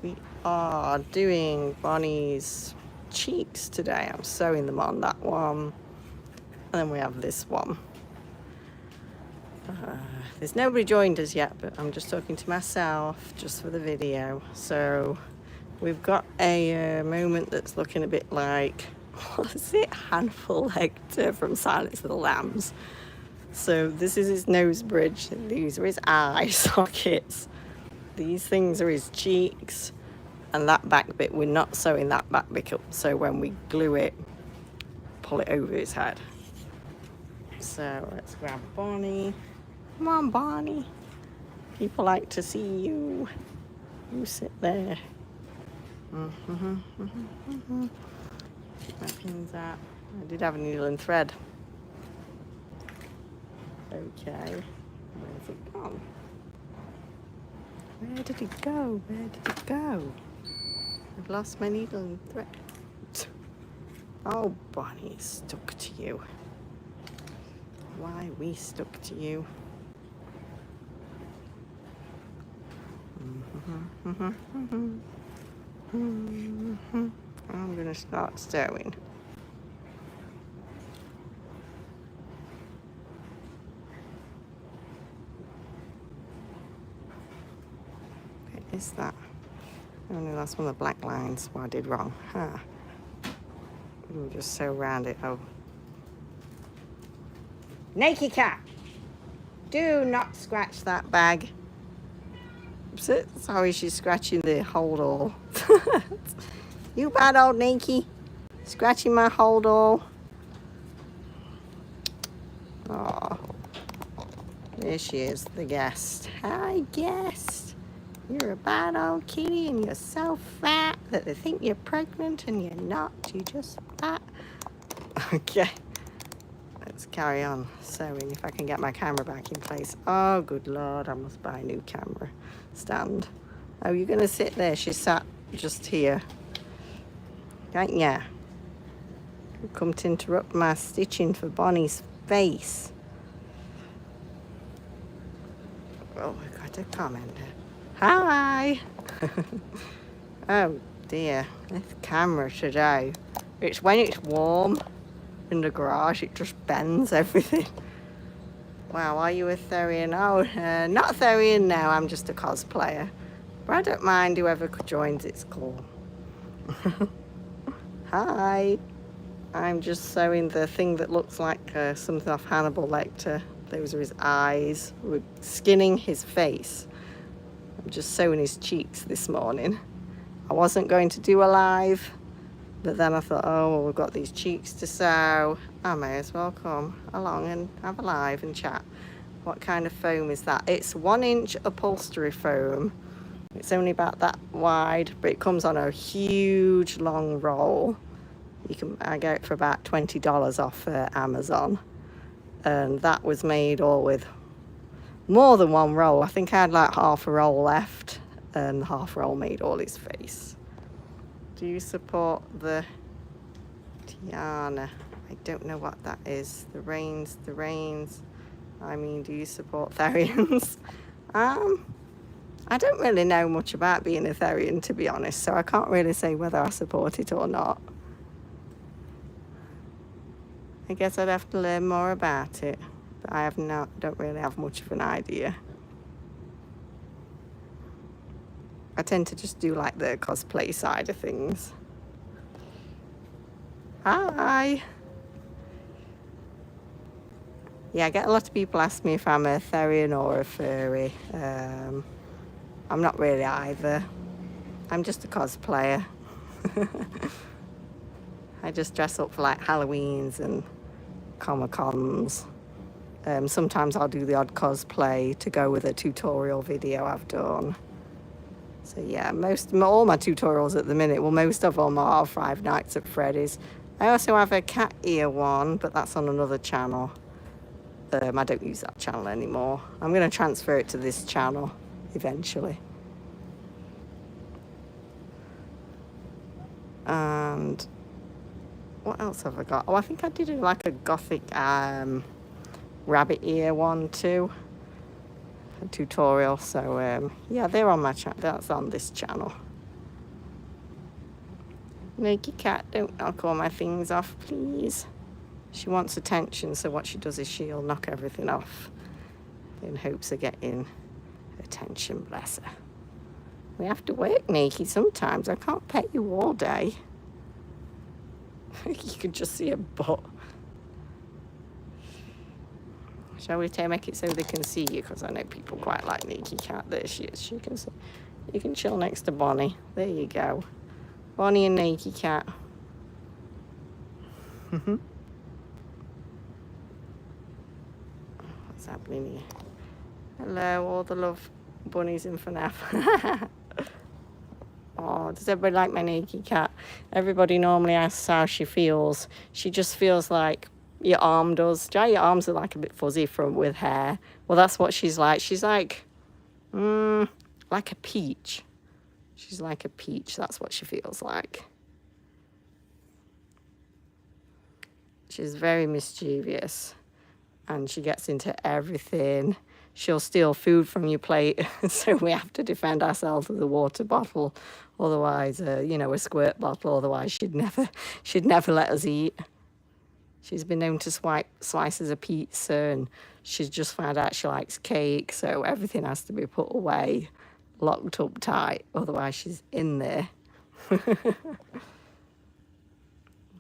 we are doing Bonnie's cheeks today. I'm sewing them on that one. And then we have this one. There's nobody joined us yet, but I'm just talking to myself just for the video. So we've got a moment that's looking a bit like, what is it? Hannibal Lecter from Silence of the Lambs. So this is his nose bridge. These are his eye sockets. These things are his cheeks. And that back bit, we're not sewing that back bit up. So when we glue it, pull it over his head. So let's grab Bonnie. Come on, Bonnie. People like to see you. You sit there. My pin's at. I did have a needle and thread. Okay. Where's it gone? Where did it go? Where did it go? I've lost my needle and thread. Oh, Bonnie, it's stuck to you. Why we stuck to you? I'm gonna start sewing. What is that? I only lost one of the black lines. What I did wrong. Huh. We'll just sew around it. Oh. Naked cat! Do not scratch that bag. Sorry, she's scratching the hold all. You bad old Nakey. Scratching my hold all. Oh. There she is, the guest. Hi, guest. You're a bad old kitty and you're so fat that they think you're pregnant and you're not. You're just fat. Okay. Let's carry on sewing if I can get my camera back in place. Oh, good Lord, I must buy a new camera stand. Oh, you're going to sit there. She sat just here. Can't ya? You come to interrupt my stitching for Bonnie's face. Oh, I got a commenter. Hi. Oh, dear. This camera today. It's when it's warm. In the garage, it just bends everything. Wow, are you a Therian? Oh, not Therian now, I'm just a cosplayer. But I don't mind whoever joins, it's cool. Hi. I'm just sewing the thing that looks like something off Hannibal Lecter. Those are his eyes. We're skinning his face. I'm just sewing his cheeks this morning. I wasn't going to do a live. But then I thought, oh, well, we've got these cheeks to sew. I may as well come along and have a live and chat. What kind of foam is that? It's 1-inch upholstery foam. It's only about that wide, but it comes on a huge long roll. I get it for about $20 off Amazon. And that was made all with more than one roll. I think I had like half a roll left, and half a roll made all his face. Do you support the Tiana? I don't know what that is. The rains. I mean, do you support Therians? I don't really know much about being a Therian, to be honest, so I can't really say whether I support it or not. I guess I'd have to learn more about it, but I don't really have much of an idea. I tend to just do like the cosplay side of things. Hi. Yeah, I get a lot of people ask me if I'm a Therian or a furry. I'm not really either. I'm just a cosplayer. I just dress up for like Halloweens and Comic-Cons. Sometimes I'll do the odd cosplay to go with a tutorial video I've done. So yeah, all my tutorials at the minute, well, most of them are Five Nights at Freddy's. I also have a cat ear one, but that's on another channel. I don't use that channel anymore. I'm going to transfer it to this channel eventually. And what else have I got? Oh, I think I did like a gothic rabbit ear one too. A tutorial. So yeah, they're on my channel. That's on this channel. Naked cat, don't knock all my things off, please. She wants attention, so what she does is she'll knock everything off in hopes of getting attention, bless her. We have to work, Nikki, sometimes. I can't pet you all day. You can just see a butt. Shall we make it so they can see you? Because I know people quite like Nikki cat. There she is. She can see. You can chill next to Bonnie. There you go. Bonnie and Nikki cat. What's happening here? Hello, all the love bunnies in FNAF. Oh, does everybody like my Nikki cat? Everybody normally asks how she feels. She just feels like your arm does. Your arms are like a bit fuzzy with hair. Well, that's what she's like. She's like a peach. She's like a peach. That's what she feels like. She's very mischievous, and she gets into everything. She'll steal food from your plate, so we have to defend ourselves with a water bottle. Otherwise, a squirt bottle. Otherwise, she'd never let us eat. She's been known to swipe slices of pizza, and she's just found out she likes cake, so everything has to be put away, locked up tight. Otherwise, she's in there.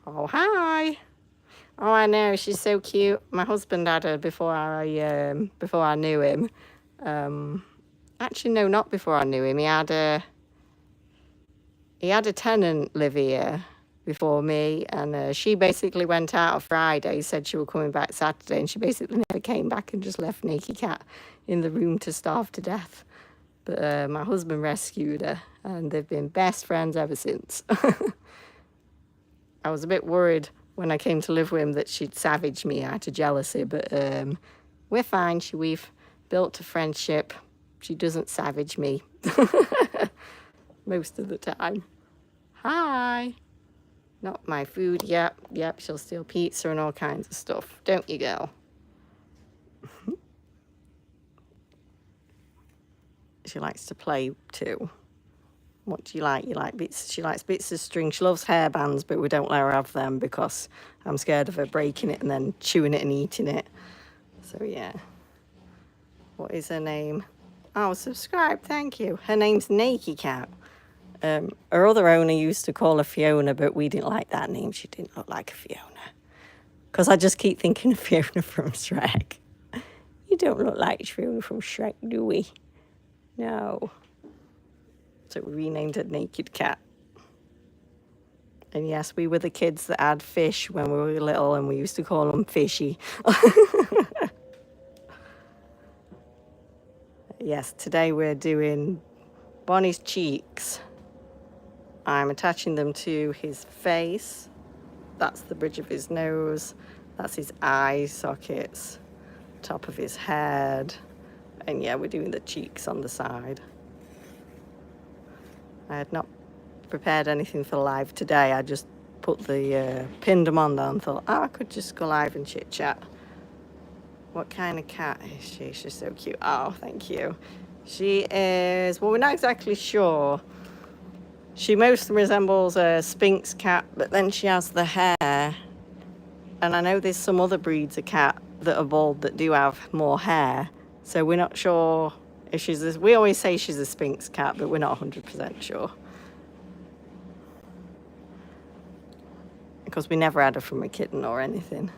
Oh, hi. Oh, I know, she's so cute. My husband had her before I knew him. Actually, no, not before I knew him. He had a tenant live here before me, and she basically went out on Friday, said she was coming back Saturday, and she basically never came back and just left Nikki cat in the room to starve to death. But my husband rescued her, and they've been best friends ever since. I was a bit worried when I came to live with him that she'd savage me out of jealousy, but we're fine. We've built a friendship. She doesn't savage me most of the time. Hi. Not my food. Yep, she'll steal pizza and all kinds of stuff. Don't you, girl? She likes to play too. What do you like? You like bits? She likes bits of string. She loves hairbands, but we don't let her have them because I'm scared of her breaking it and then chewing it and eating it. So yeah. What is her name? Oh, subscribe. Thank you. Her name's Nikki cat. Her other owner used to call her Fiona, but we didn't like that name. She didn't look like a Fiona. Because I just keep thinking of Fiona from Shrek. You don't look like Fiona from Shrek, do we? No. So we renamed her Naked Cat. And yes, we were the kids that had fish when we were little, and we used to call them Fishy. Yes, today we're doing Bonnie's cheeks. I'm attaching them to his face. That's the bridge of his nose. That's his eye sockets, top of his head. And yeah, we're doing the cheeks on the side. I had not prepared anything for live today. I just pinned them on there and thought, I could just go live and chit chat. What kind of cat is she? She's so cute. Oh, thank you. She is, well, we're not exactly sure. She mostly resembles a Sphinx cat, but then she has the hair. And I know there's some other breeds of cat that are bald that do have more hair. So we're not sure if she's this. We always say she's a Sphinx cat, but we're not 100% sure. Because we never had her from a kitten or anything.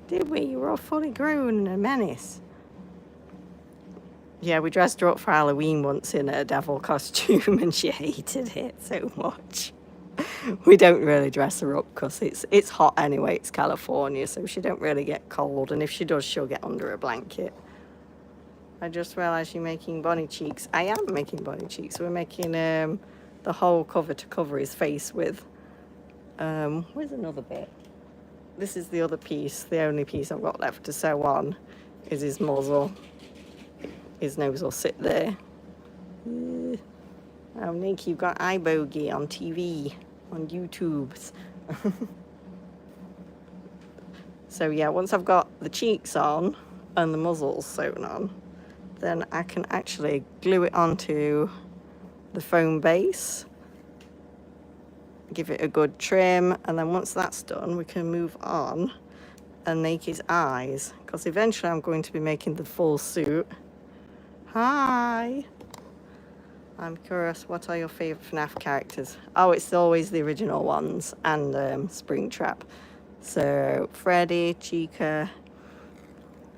Did we? You were all fully grown and a menace. Yeah, we dressed her up for Halloween once in a devil costume, and she hated it so much. We don't really dress her up because it's hot anyway. It's California, so she don't really get cold, and if she does, she'll get under a blanket. I just realised you're making Bonnie cheeks. I am making Bonnie cheeks. We're making the whole cover to cover his face with. Where's another bit? This is the other piece. The only piece I've got left to sew on is his muzzle. His nose will sit there. Oh, Nick, you've got eye bogey on TV, on YouTube. So yeah, once I've got the cheeks on and the muzzles sewn on, then I can actually glue it onto the foam base, give it a good trim, and then once that's done, we can move on and make his eyes, because eventually I'm going to be making the full suit. Hi! I'm curious, what are your favourite FNAF characters? Oh, it's always the original ones and Springtrap. So, Freddy, Chica,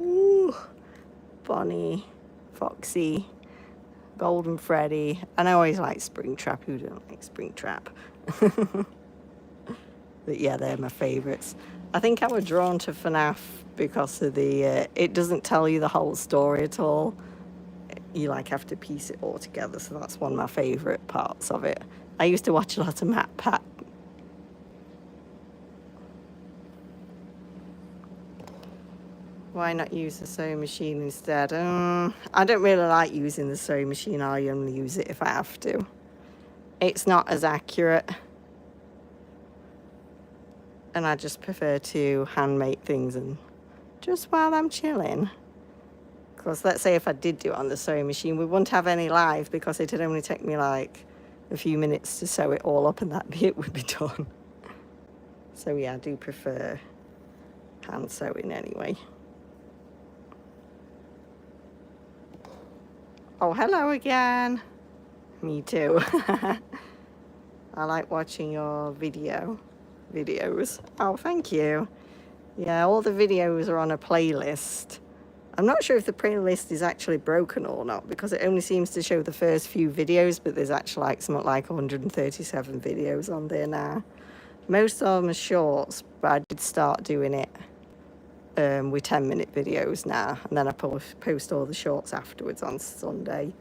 ooh, Bonnie, Foxy, Golden Freddy, and I always like Springtrap. Who don't like Springtrap? But yeah, they're my favourites. I think I was drawn to FNAF because of the, it doesn't tell you the whole story at all. You like have to piece it all together, so that's one of my favourite parts of it. I used to watch a lot of Matt Pat. Why not use the sewing machine instead? I don't really like using the sewing machine. I only use it if I have to. It's not as accurate, and I just prefer to hand make things and just while I'm chilling. Because let's say if I did do it on the sewing machine, we wouldn't have any live because it'd only take me like a few minutes to sew it all up and that bit would be done. So yeah, I do prefer hand sewing anyway. Oh, hello again. Me too. I like watching your videos. Oh, thank you. Yeah, all the videos are on a playlist. I'm not sure if the playlist is actually broken or not because it only seems to show the first few videos, but there's actually like something like 137 videos on there now. Most of them are shorts, but I did start doing it with 10-minute videos now, and then I post all the shorts afterwards on Sunday.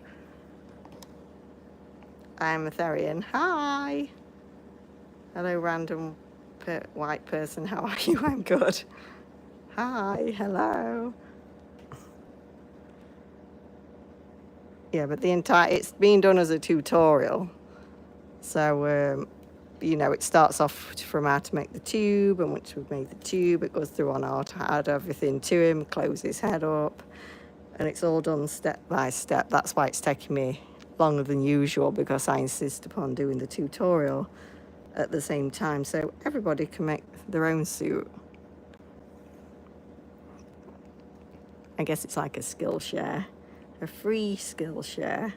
I'm Etherian. Hi. Hello, random white person. How are you? I'm good. Hi. Hello. Yeah, but it's being done as a tutorial. So, you know, it starts off from how to make the tube, and once we've made the tube, it goes through on how to add everything to him, close his head up, and it's all done step by step. That's why it's taking me longer than usual, because I insist upon doing the tutorial at the same time, so everybody can make their own suit. I guess it's like a skill share. A free skill share.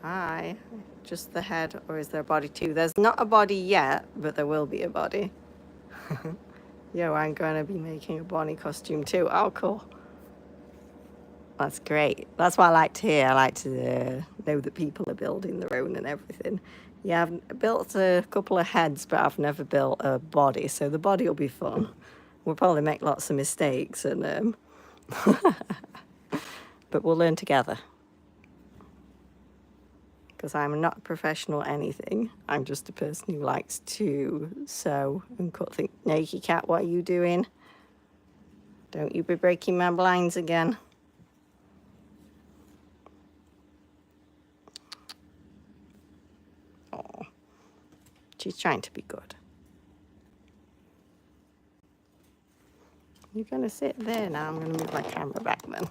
Hi. Just the head, or is there a body too? There's not a body yet, but there will be a body. Yo, I'm going to be making a Bonnie costume too. Oh, cool. That's great. That's what I like to hear. I like to know that people are building their own and everything. Yeah, I've built a couple of heads, but I've never built a body, so the body will be fun. We'll probably make lots of mistakes, and but we'll learn together. Because I'm not a professional anything. I'm just a person who likes to sew and cut things. Naked cat, what are you doing? Don't you be breaking my blinds again. Oh, she's trying to be good. You're going to sit there now. I'm going to move my camera back then.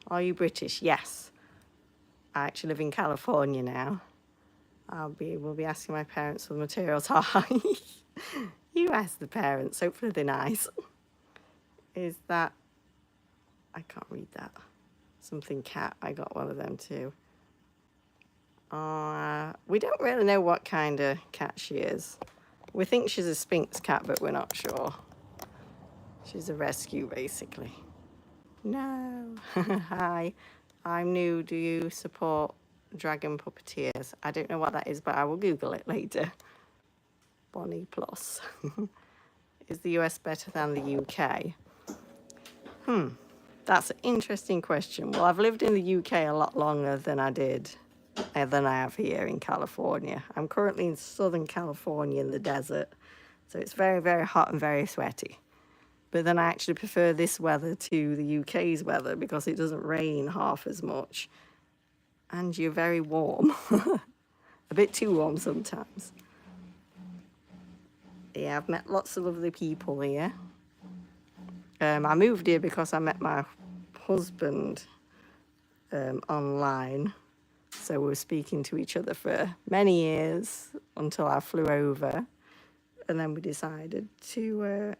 Are you British? Yes. I actually live in California now. We'll be asking my parents for the materials. Hi. You ask the parents. Hopefully they're nice. Is that... I can't read that. Something cat. I got one of them too. We don't really know what kind of cat she is. We think she's a Sphinx cat, but we're not sure. She's a rescue, basically. No. Hi. I'm new. Do you support dragon puppeteers? I don't know what that is, but I will Google it later. Bonnie Plus. Is the US better than the UK? That's an interesting question. Well, I've lived in the UK a lot longer than I have here in California. I'm currently in Southern California in the desert, so it's very, very hot and very sweaty. But then I actually prefer this weather to the UK's weather because it doesn't rain half as much. And you're very warm. A bit too warm sometimes. Yeah, I've met lots of lovely people here. I moved here because I met my husband online. So we were speaking to each other for many years until I flew over. And then we decided to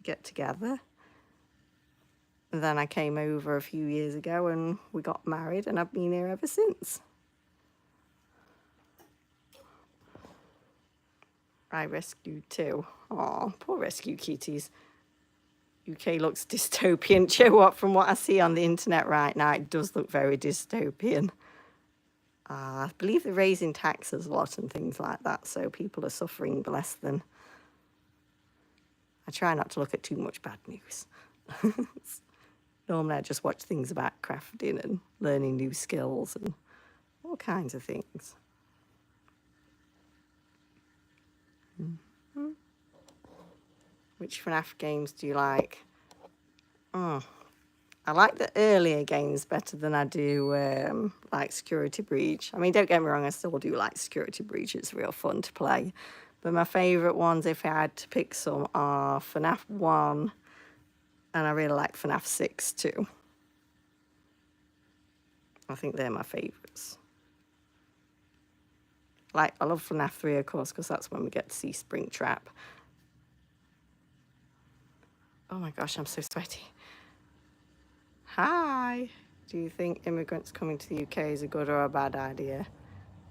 get together. And then I came over a few years ago and we got married, and I've been here ever since. I rescued 2. Oh, poor rescue kitties. UK looks dystopian. Do you know what? From what I see on the internet right now, it does look very dystopian. I believe they're raising taxes a lot and things like that, so people are suffering less than. I try not to look at too much bad news. Normally I just watch things about crafting and learning new skills and all kinds of things. Mm-hmm. Which FNAF games do you like? I like the earlier games better than I do like Security Breach. I mean, don't get me wrong, I still do like Security Breach. It's real fun to play. But my favourite ones, if I had to pick some, are FNAF 1, and I really like FNAF 6 too. I think they're my favourites. Like, I love FNAF 3, of course, because that's when we get to see Springtrap. Oh my gosh, I'm so sweaty. Hi. Do you think immigrants coming to the UK is a good or a bad idea?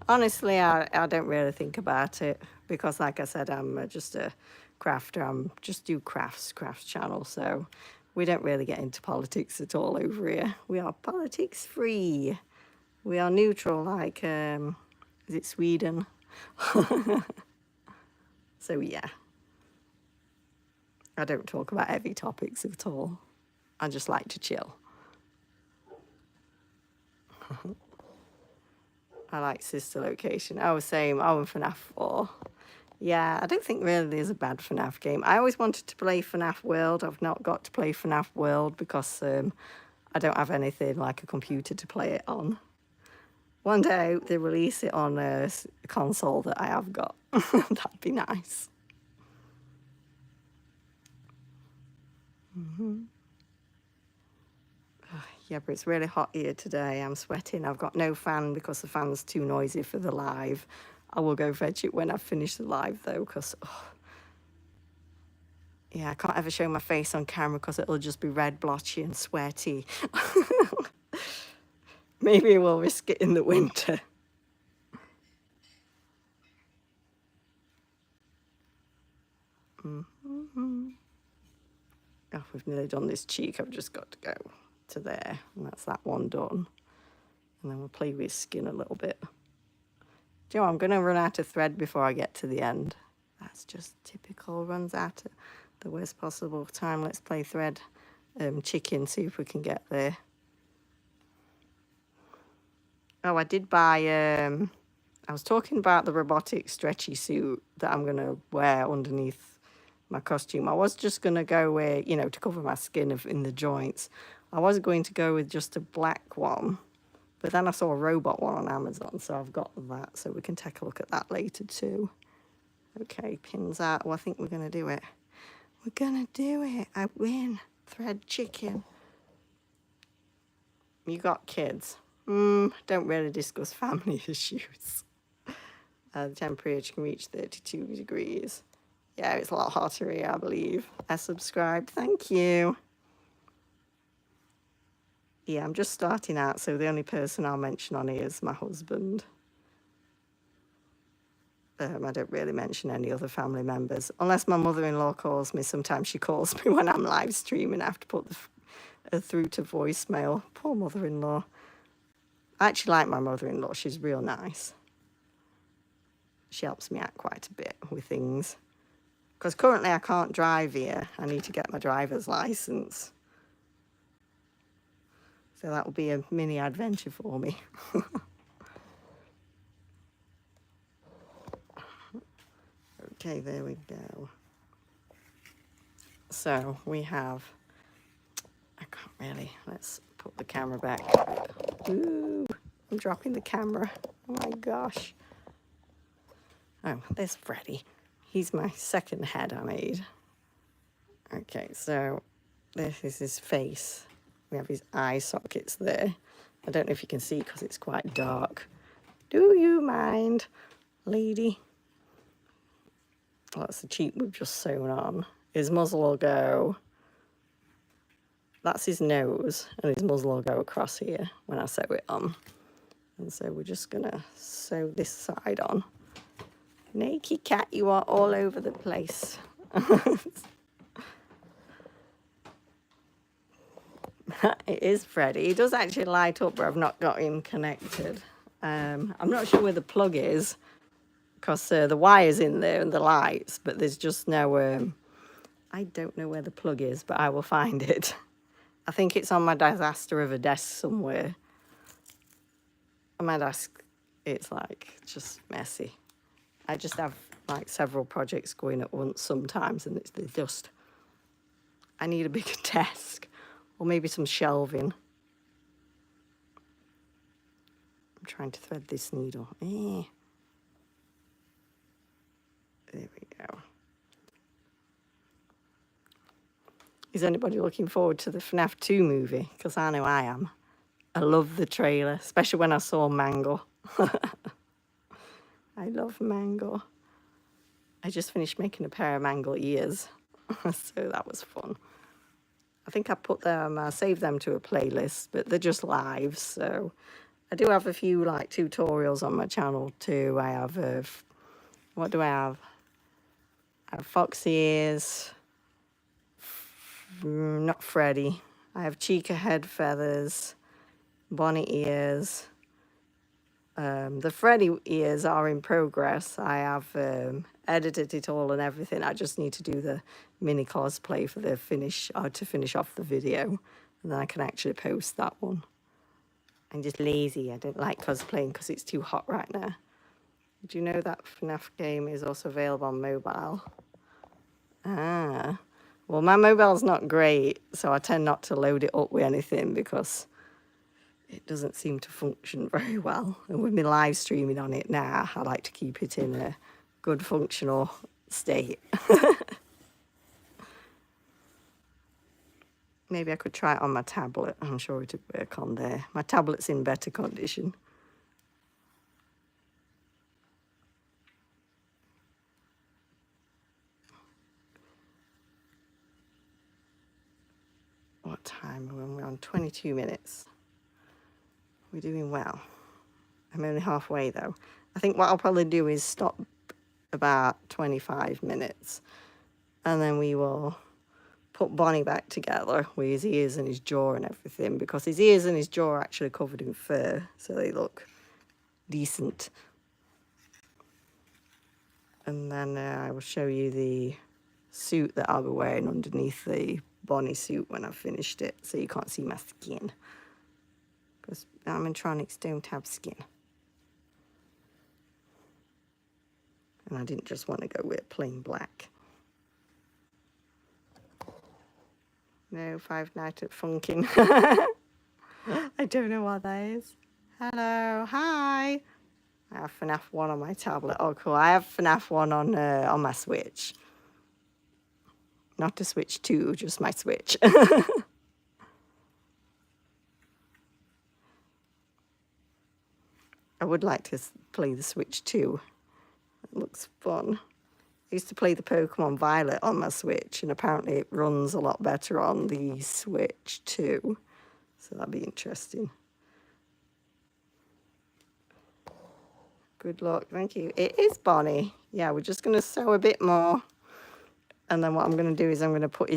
Honestly, I don't really think about it because, like I said, I'm just a crafter. I'm just do crafts channel, so we don't really get into politics at all over here. We are politics free. We are neutral, like is it Sweden? So yeah, I don't talk about heavy topics at all. I just like to chill. I like Sister Location. Oh, same. Oh, and FNAF 4. Yeah, I don't think really there's a bad FNAF game. I always wanted to play FNAF World. I've not got to play FNAF World because I don't have anything like a computer to play it on. One day they release it on a console that I have got. That'd be nice. Yeah, but it's really hot here today. I'm sweating. I've got no fan because the fan's too noisy for the live. I will go fetch it when I finish the live though, because yeah, I can't ever show my face on camera because it'll just be red, blotchy and sweaty. Maybe we'll risk it in the winter. Oh, we've nearly done this cheek. I've just got to go to there, and that's that one done. And then we'll play with skin a little bit. Do you know, I'm going to run out of thread before I get to the end. That's just typical, runs out at the worst possible time. Let's play thread chicken, see if we can get there. Oh, I did buy, I was talking about the robotic stretchy suit that I'm going to wear underneath my costume. I was just going to go with, you know, to cover my skin in the joints. I was going to go with just a black one, but then I saw a robot one on Amazon, so I've got that, so we can take a look at that later too. Okay, pins out. Oh, I think we're going to do it. We're going to do it. I win. Thread chicken. You got kids? Don't really discuss family issues. The temperature can reach 32 degrees. Yeah, it's a lot hotter here, I believe. I subscribed. Thank you. Yeah, I'm just starting out, so the only person I'll mention on here is my husband. I don't really mention any other family members. Unless my mother-in-law calls me. Sometimes she calls me when I'm live streaming. I have to put her through to voicemail. Poor mother-in-law. I actually like my mother-in-law. She's real nice. She helps me out quite a bit with things. Because currently I can't drive here. I need to get my driver's license. So that will be a mini adventure for me. Okay, there we go. So we have, I can't really, let's put the camera back. Ooh, I'm dropping the camera. Oh my gosh. Oh, there's Freddy. He's my second head I made. Okay, so this is his face. We have his eye sockets there. I don't know if you can see because it's quite dark. Do you mind, lady? Well, that's the cheek we've just sewn on. His muzzle will go, that's his nose, and his muzzle will go across here when I sew it on. And so we're just gonna sew this side on. Naked cat, you are all over the place. It is Freddy. He does actually light up, but I've not got him connected. I'm not sure where the plug is, because the wire's in there and the lights, but there's just no, I don't know where the plug is, but I will find it. I think it's on my disaster of a desk somewhere. On my desk, it's like just messy. I just have like several projects going at once sometimes, and it's just, I need a bigger desk or maybe some shelving. I'm trying to thread this needle. There we go. Is anybody looking forward to the FNAF 2 movie? Because I know I am. I love the trailer, especially when I saw Mango. I love Mango. I just finished making a pair of Mango ears, so that was fun. I think I put them, I saved them to a playlist, but they're just live, so I do have a few like tutorials on my channel too. I have, what do I have? I have fox ears, not Freddy. I have Chica head feathers, Bonnie ears. The Freddy ears are in progress. I have edited it all and everything. I just need to do the mini cosplay for the finish, to finish off the video, and then I can actually post that one. I'm just lazy. I don't like cosplaying because it's too hot right now. Do you know that FNAF game is also available on mobile? Ah, well, my mobile's not great, so I tend not to load it up with anything because it doesn't seem to function very well. And with me live streaming on it now, I like to keep it in a good functional state. Maybe I could try it on my tablet. I'm sure it would work on there. My tablet's in better condition. What time are we on? We're on 22 minutes. We're doing well. I'm only halfway though. I think what I'll probably do is stop about 25 minutes, and then we will put Bonnie back together with his ears and his jaw and everything, because his ears and his jaw are actually covered in fur, so they look decent. And then I will show you the suit that I'll be wearing underneath the Bonnie suit when I've finished it, so you can't see my skin, because animatronics don't have skin. And I didn't just want to go with plain black. No, Five Nights at Funkin'. I don't know what that is. Hello, hi. I have FNAF 1 on my tablet. Oh, cool. I have FNAF 1 on my Switch. Not the Switch 2, just my Switch. I would like to play the Switch 2. It looks fun. I used to play the Pokemon Violet on my Switch, and apparently it runs a lot better on the Switch too. So that'd be interesting. Good luck. Thank you. It is Bonnie. Yeah, we're just going to sew a bit more. And then what I'm going to do is I'm going to put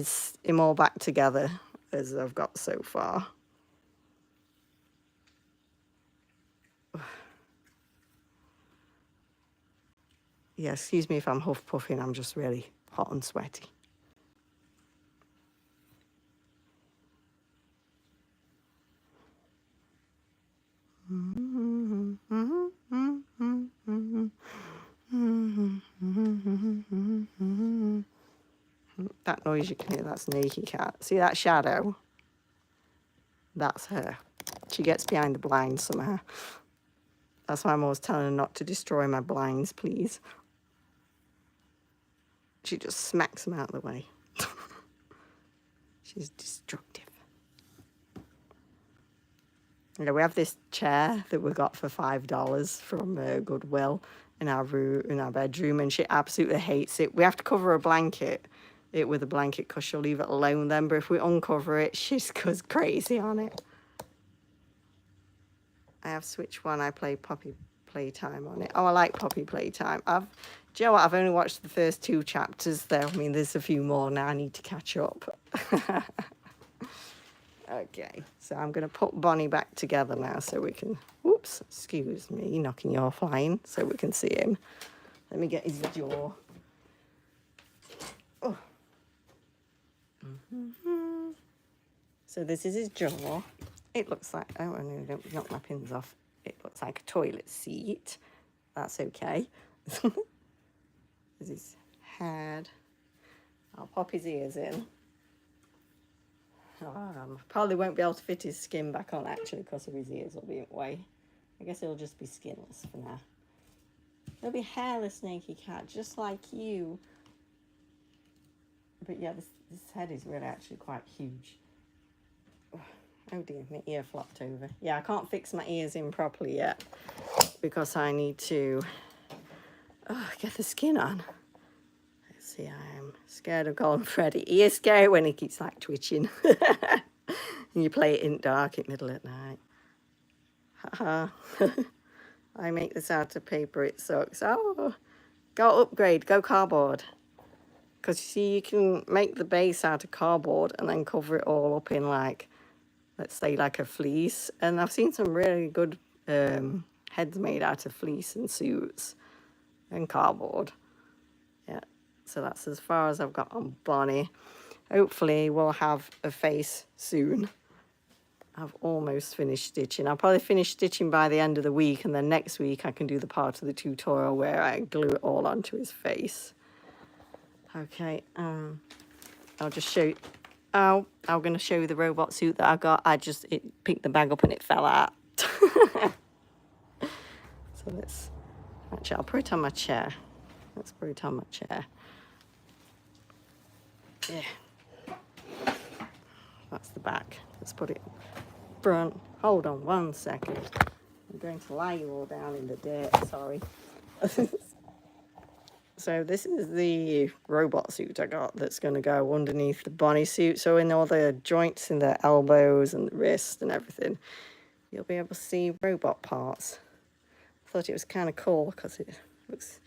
him all back together as I've got so far. Yeah, excuse me if I'm huff puffing. I'm just really hot and sweaty. That noise you can hear, that's Naked Cat. See that shadow? That's her. She gets behind the blinds somehow. That's why I'm always telling her not to destroy my blinds, please. She just smacks them out of the way. She's destructive. You know, we have this chair that we got for $5 from Goodwill in our room, in our bedroom, and she absolutely hates it. We have to cover it with a blanket because she'll leave it alone then, but if we uncover it, she just goes crazy on it. I have switched one. I play Poppy Playtime on it. Oh, I like Poppy Playtime. Do you know what? I've only watched the first 2 chapters though. I mean, there's a few more now. I need to catch up. Okay, so I'm going to put Bonnie back together now so we can, whoops, excuse me, knocking you offline so we can see him. Let me get his jaw. Oh. So this is his jaw. It looks like, oh, no, don't knock my pins off. It looks like a toilet seat. That's okay. There's his head. I'll pop his ears in. Probably won't be able to fit his skin back on actually because of his ears will be in the way. I guess it'll just be skinless for now. It'll be hairless, snaky cat, just like you. But yeah, this head is really actually quite huge. Oh dear, my ear flopped over. Yeah, I can't fix my ears in properly yet because I need to get the skin on. Let's see, I am scared of Golden Freddy. He is scary when he keeps like twitching. And you play it in dark at middle at night. Haha. I make this out of paper, it sucks. Oh, go upgrade, go cardboard. Because you see, you can make the base out of cardboard and then cover it all up in like, let's say like a fleece. And I've seen some really good heads made out of fleece and suits and cardboard. Yeah, so that's as far as I've got on Bonnie. Hopefully we'll have a face soon. I've almost finished stitching. I'll probably finish stitching by the end of the week, and then next week I can do the part of the tutorial where I glue it all onto his face. Okay, I'll just show you. Oh, I'm going to show you the robot suit that I got. It picked the bag up and it fell out. So actually I'll put it on my chair. Let's put it on my chair. Yeah. That's the back. Let's put it front. Hold on 1 second. I'm going to lie you all down in the dirt. Sorry. So this is the robot suit I got that's going to go underneath the Bonnie suit. So in all the joints in the elbows and the wrist and everything, you'll be able to see robot parts. I thought it was kind of cool because it's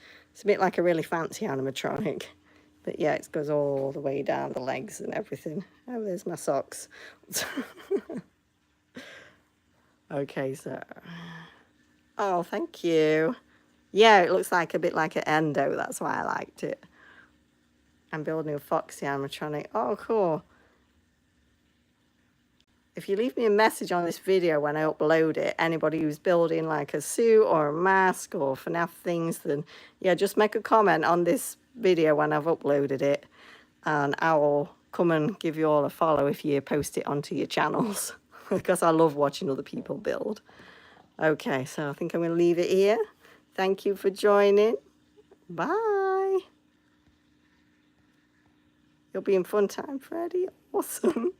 a bit like a really fancy animatronic. But yeah, it goes all the way down the legs and everything. Oh, there's my socks. Okay, so... Oh, thank you. Yeah, it looks like a bit like an endo. That's why I liked it. I'm building a Foxy animatronic. Oh, cool. If you leave me a message on this video when I upload it, anybody who's building like a suit or a mask or FNAF things, then yeah, just make a comment on this video when I've uploaded it, and I will come and give you all a follow if you post it onto your channels because I love watching other people build. Okay, so I think I'm going to leave it here. Thank you for joining. Bye. You'll be in fun time, Freddy. Awesome.